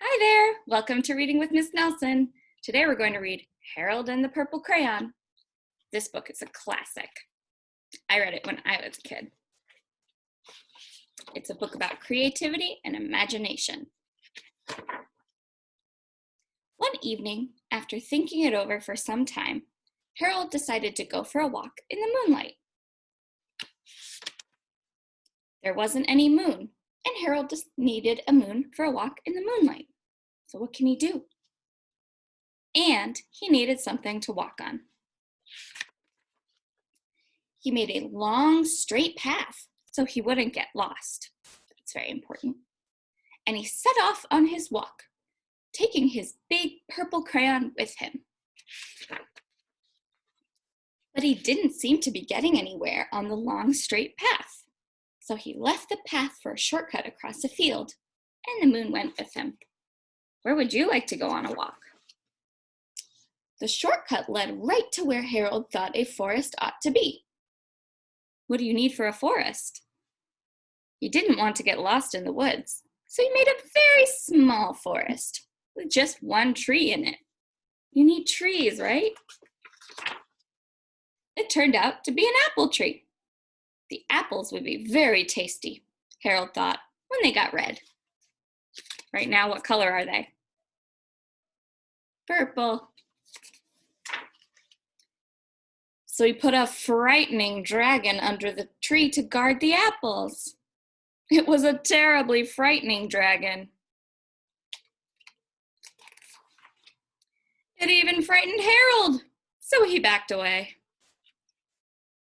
Hi there! Welcome to Reading with Miss Nelson. Today we're going to read Harold and the Purple Crayon. This book is a classic. I read it when I was a kid. It's a book about creativity and imagination. One evening, after thinking it over for some time, Harold decided to go for a walk in the moonlight. There wasn't any moon, and Harold just needed a moon for a walk in the moonlight. So what can he do? And he needed something to walk on. He made a long, straight path so he wouldn't get lost. That's very important. And he set off on his walk, taking his big purple crayon with him. But he didn't seem to be getting anywhere on the long, straight path. So he left the path for a shortcut across a field, and the moon went with him. Where would you like to go on a walk? The shortcut led right to where Harold thought a forest ought to be. What do you need for a forest? He didn't want to get lost in the woods, so he made a very small forest with just one tree in it. You need trees, right? It turned out to be an apple tree. The apples would be very tasty, Harold thought, when they got red. Right now, what color are they? Purple. So he put a frightening dragon under the tree to guard the apples. It was a terribly frightening dragon. It even frightened Harold, so he backed away.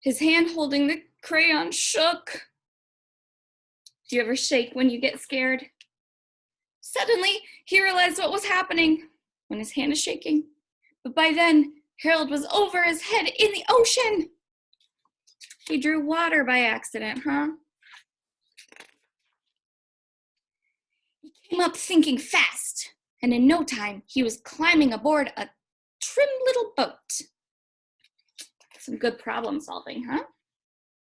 His hand holding the crayon shook. Do you ever shake when you get scared? Suddenly, he realized what was happening when his hand is shaking. But by then, Harold was over his head in the ocean. He drew water by accident, huh? He came up thinking fast, and in no time, he was climbing aboard a trim little boat. Some good problem solving, huh?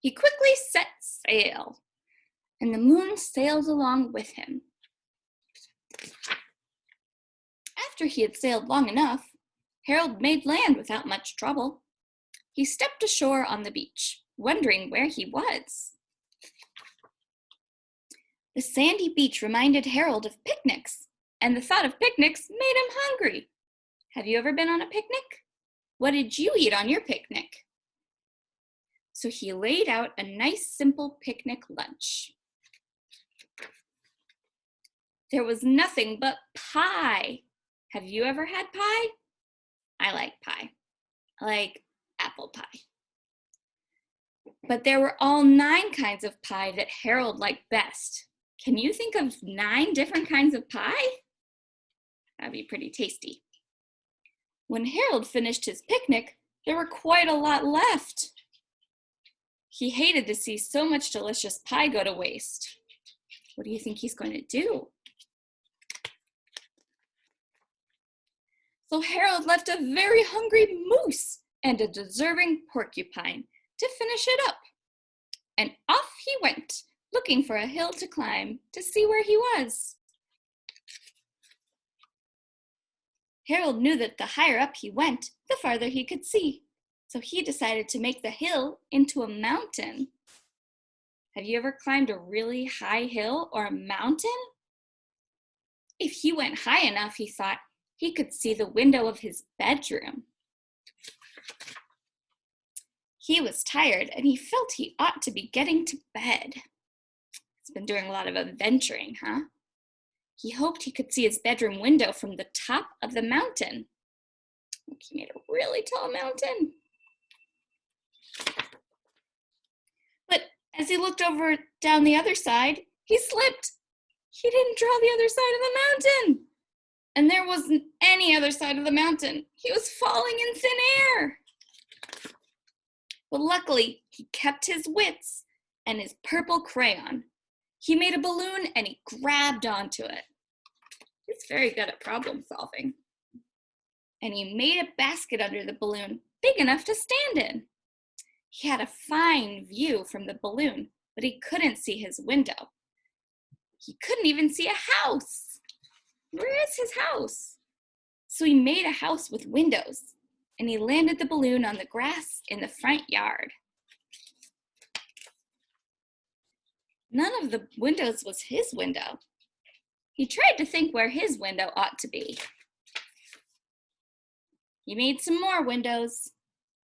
He quickly set sail, and the moon sailed along with him. After he had sailed long enough, Harold made land without much trouble. He stepped ashore on the beach, wondering where he was. The sandy beach reminded Harold of picnics, and the thought of picnics made him hungry. Have you ever been on a picnic? What did you eat on your picnic? So he laid out a nice, simple picnic lunch. There was nothing but pie. Have you ever had pie? I like pie. I like apple pie. But there were all 9 kinds of pie that Harold liked best. Can you think of 9 different kinds of pie? That'd be pretty tasty. When Harold finished his picnic, there were quite a lot left. He hated to see so much delicious pie go to waste. What do you think he's going to do? So Harold left a very hungry moose and a deserving porcupine to finish it up. And off he went, looking for a hill to climb to see where he was. Harold knew that the higher up he went, the farther he could see. So he decided to make the hill into a mountain. Have you ever climbed a really high hill or a mountain? If he went high enough, he thought, he could see the window of his bedroom. He was tired and he felt he ought to be getting to bed. He's been doing a lot of adventuring, huh? He hoped he could see his bedroom window from the top of the mountain. He made a really tall mountain. But as he looked over down the other side, he slipped. He didn't draw the other side of the mountain. And there wasn't any other side of the mountain. He was falling in thin air. But luckily, he kept his wits and his purple crayon. He made a balloon and he grabbed onto it. He's very good at problem solving. And he made a basket under the balloon big enough to stand in. He had a fine view from the balloon, but he couldn't see his window. He couldn't even see a house. Where is his house? So he made a house with windows, and he landed the balloon on the grass in the front yard. None of the windows was his window. He tried to think where his window ought to be. He made some more windows.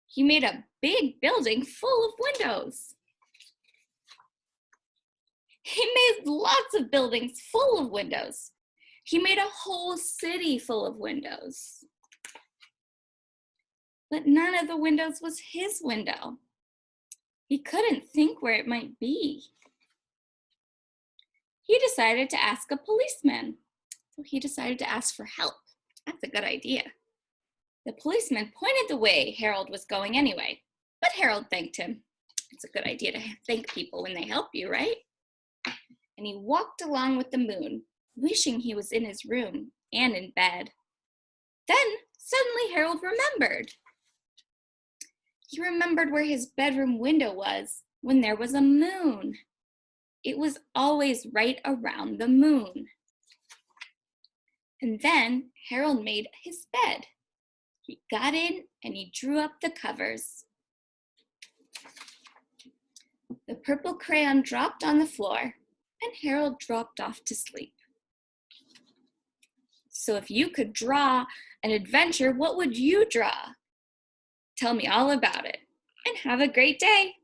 He made a big building full of windows. He made lots of buildings full of windows. He made a whole city full of windows. But none of the windows was his window. He couldn't think where it might be. He decided to ask a policeman. So he decided to ask for help. That's a good idea. The policeman pointed the way Harold was going anyway, but Harold thanked him. It's a good idea to thank people when they help you, right? And he walked along with the moon, wishing he was in his room and in bed. Then suddenly Harold remembered. He remembered where his bedroom window was when there was a moon. It was always right around the moon. And then Harold made his bed. He got in and he drew up the covers. The purple crayon dropped on the floor, and Harold dropped off to sleep. So if you could draw an adventure, what would you draw? Tell me all about it, and have a great day.